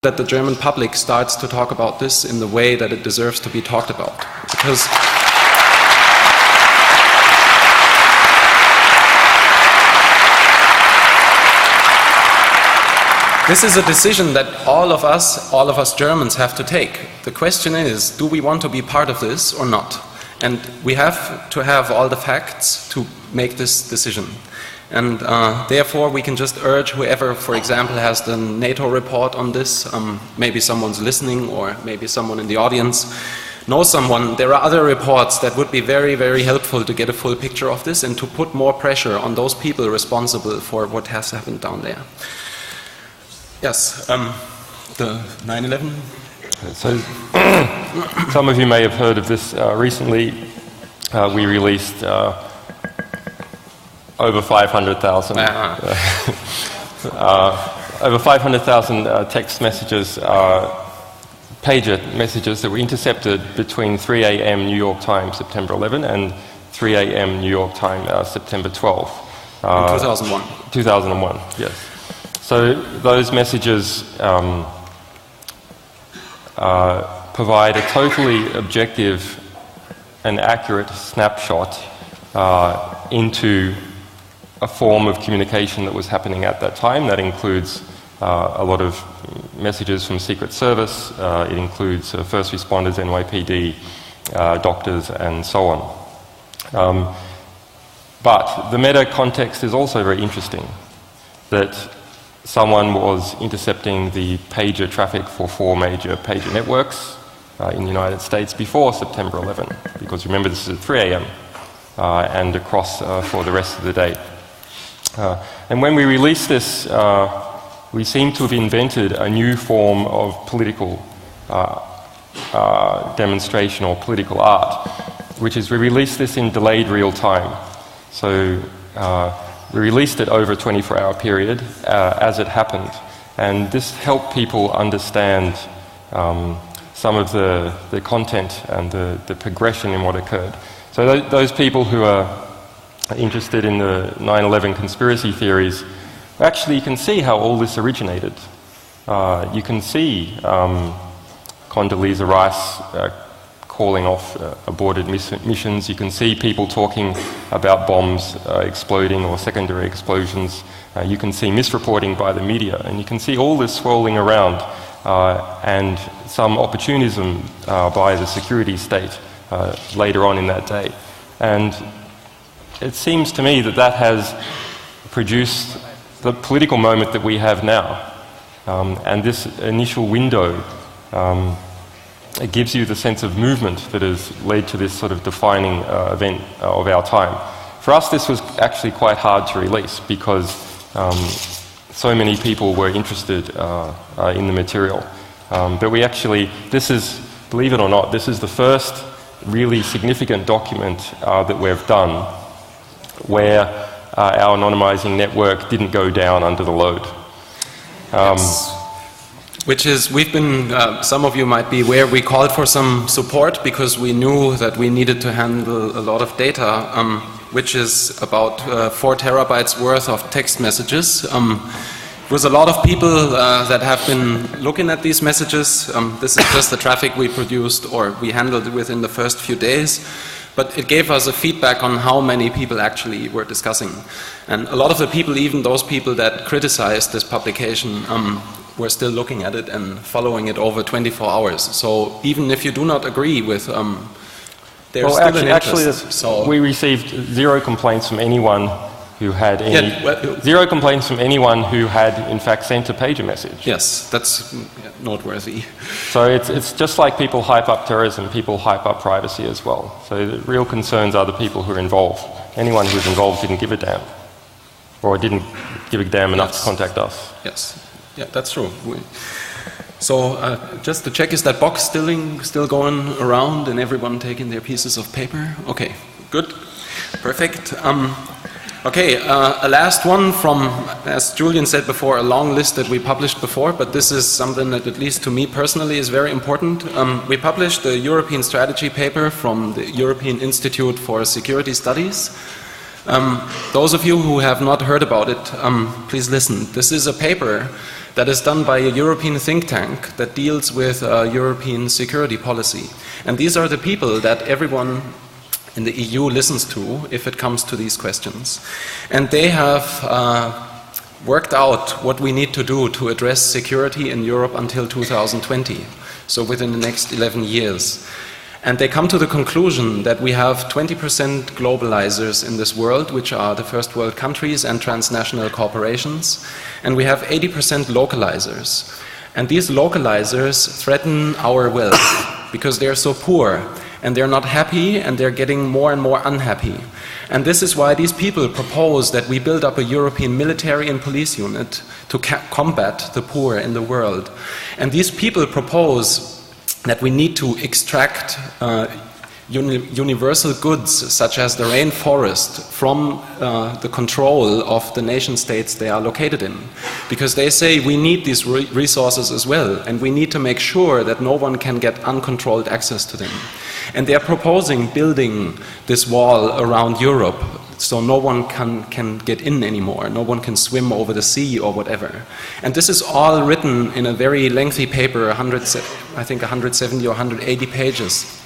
that the German public starts to talk about this in the way that it deserves to be talked about. Because this is a decision that all of us Germans have to take. The question is, do we want to be part of this or not? And we have to have all the facts to make this decision. And therefore we can just urge whoever, for example, has the NATO report on this, maybe someone's listening or maybe someone in the audience knows someone. There are other reports that would be very, very helpful to get a full picture of this and to put more pressure on those people responsible for what has happened down there. Yes, the 9/11. So, some of you may have heard of this recently. We released over 500,000 over 500,000 text messages, pager messages that were intercepted between 3 a.m. New York time, September 11, and 3 a.m. New York time, September 12. In 2001. 2001, yes. So those messages provide a totally objective and accurate snapshot into a form of communication that was happening at that time. That includes a lot of messages from Secret Service, it includes first responders, NYPD, doctors, and so on. But the meta context is also very interesting, that someone was intercepting the pager traffic for 4 major pager networks in the United States before September 11, because remember this is at 3 a.m. And across for the rest of the day. And when we released this, we seem to have invented a new form of political demonstration or political art, which is we released this in delayed real time. So we released it over a 24-hour period as it happened. And this helped people understand some of the content and the progression in what occurred. So those people who are interested in the 9/11 conspiracy theories, actually you can see how all this originated. You can see Condoleezza Rice calling off aborted missions. You can see people talking about bombs exploding or secondary explosions. You can see misreporting by the media, and you can see all this swirling around and some opportunism by the security state later on in that day. And it seems to me that that has produced the political moment that we have now. And this initial window, it gives you the sense of movement that has led to this sort of defining event of our time. For us, this was actually quite hard to release because so many people were interested in the material. But we actually, this is, believe it or not, this is the first really significant document that we've done where our anonymizing network didn't go down under the load. Yes. Which is, we've been, some of you might be aware, we called for some support because we knew that we needed to handle a lot of data, which is about 4 terabytes worth of text messages. There was a lot of people that have been looking at these messages. This is just the traffic we produced or we handled within the first few days. But it gave us a feedback on how many people actually were discussing. And a lot of the people, even those people that criticized this publication, were still looking at it and following it over 24 hours. So even if you do not agree with, there's still an interest. So we received 0 complaints from anyone who had any, 0 complaints from anyone who had in fact sent a pager message. Yes, that's noteworthy. So it's just like people hype up terrorism, people hype up privacy as well. So the real concerns are the people who are involved. Anyone who's involved didn't give a damn, or didn't give a damn enough to contact us. Yes, yeah, that's true. So just to check, is that box still going around and everyone taking their pieces of paper? Okay, good, perfect. Okay, a last one from, as Julian said before, a long list that we published before, but this is something that at least to me personally is very important. We published a European strategy paper from the European Institute for Security Studies. Those of you who have not heard about it, please listen. This is a paper that is done by a European think tank that deals with European security policy. And these are the people that everyone in the EU listens to if it comes to these questions. And they have worked out what we need to do to address security in Europe until 2020, so within the next 11 years. And they come to the conclusion that we have 20% globalizers in this world, which are the first world countries and transnational corporations, and we have 80% localizers. And these localizers threaten our wealth because they're so poor, and they're not happy, and they're getting more and more unhappy. And this is why these people propose that we build up a European military and police unit to combat the poor in the world. And these people propose that we need to extract universal goods such as the rainforest from the control of the nation states they are located in. Because they say we need these resources as well, and we need to make sure that no one can get uncontrolled access to them. And they are proposing building this wall around Europe so no one can get in anymore, no one can swim over the sea or whatever. And this is all written in a very lengthy paper, I think 170 or 180 pages.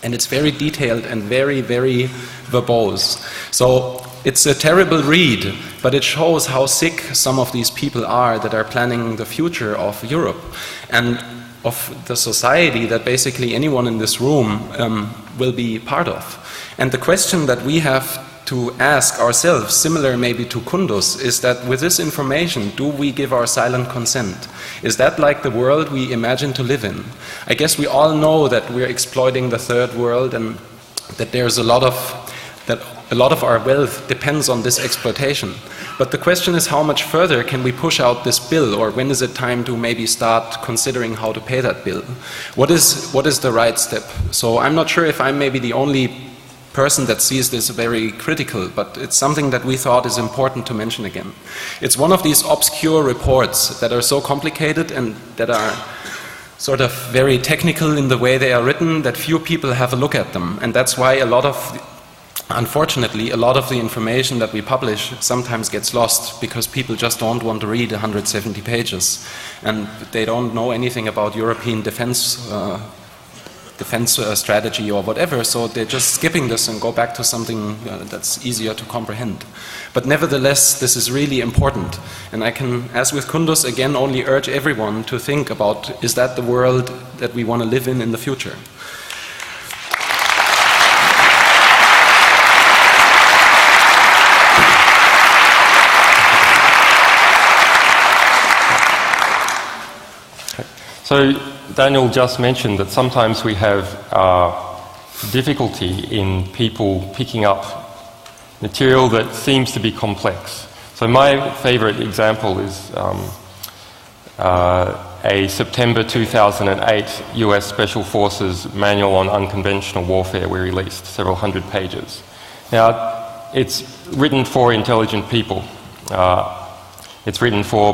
And it's very detailed and very, very verbose. So it's a terrible read, but it shows how sick some of these people are that are planning the future of Europe and of the society that basically anyone in this room will be part of. And the question that we have to ask ourselves, similar maybe to Kunduz, is that with this information, do we give our silent consent? Is that like the world we imagine to live in? I guess we all know that we're exploiting the third world and that there's a lot of our wealth depends on this exploitation. But the question is, how much further can we push out this bill, or when is it time to maybe start considering how to pay that bill? What is the right step? So I'm not sure if I'm maybe the only person that sees this very critical, but it's something that we thought is important to mention again. It's one of these obscure reports that are so complicated and that are sort of very technical in the way they are written that few people have a look at them. And that's why unfortunately, a lot of the information that we publish sometimes gets lost because people just don't want to read 170 pages. And they don't know anything about European defense strategy or whatever, so they're just skipping this and go back to something that's easier to comprehend. But nevertheless, this is really important. And I can, as with Kunduz, again only urge everyone to think about, is that the world that we want to live in the future? So Daniel just mentioned that sometimes we have difficulty in people picking up material that seems to be complex. So my favorite example is a September 2008 US Special Forces Manual on Unconventional Warfare we released, several hundred pages. Now, it's written for intelligent people. It's written for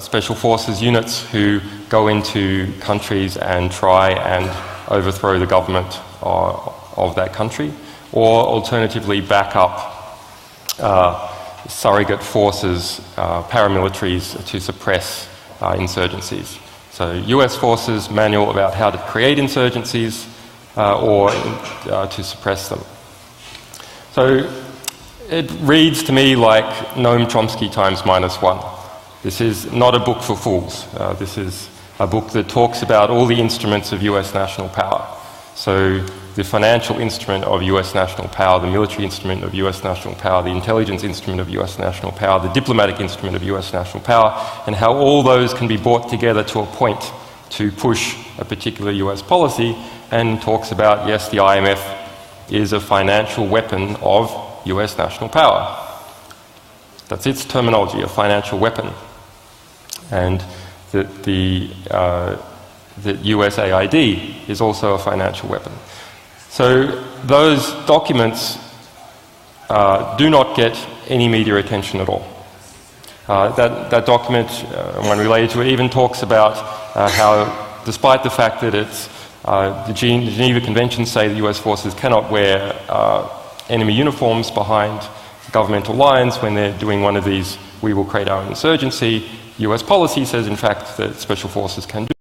special forces units who go into countries and try and overthrow the government of that country, or alternatively back up surrogate forces, paramilitaries, to suppress insurgencies. So US forces manual about how to create insurgencies or to suppress them. So it reads to me like Noam Chomsky times -1. This is not a book for fools. This is a book that talks about all the instruments of US national power. So the financial instrument of US national power, the military instrument of US national power, the intelligence instrument of US national power, the diplomatic instrument of US national power, and how all those can be brought together to a point to push a particular US policy, and talks about, yes, the IMF is a financial weapon of US national power. That's its terminology, a financial weapon. And that the USAID is also a financial weapon. So those documents do not get any media attention at all. That document, when related to it, even talks about how, despite the fact that it's the Geneva Conventions say the US forces cannot wear enemy uniforms behind governmental lines when they're doing one of these, we will create our insurgency. US policy says, in fact, that special forces can do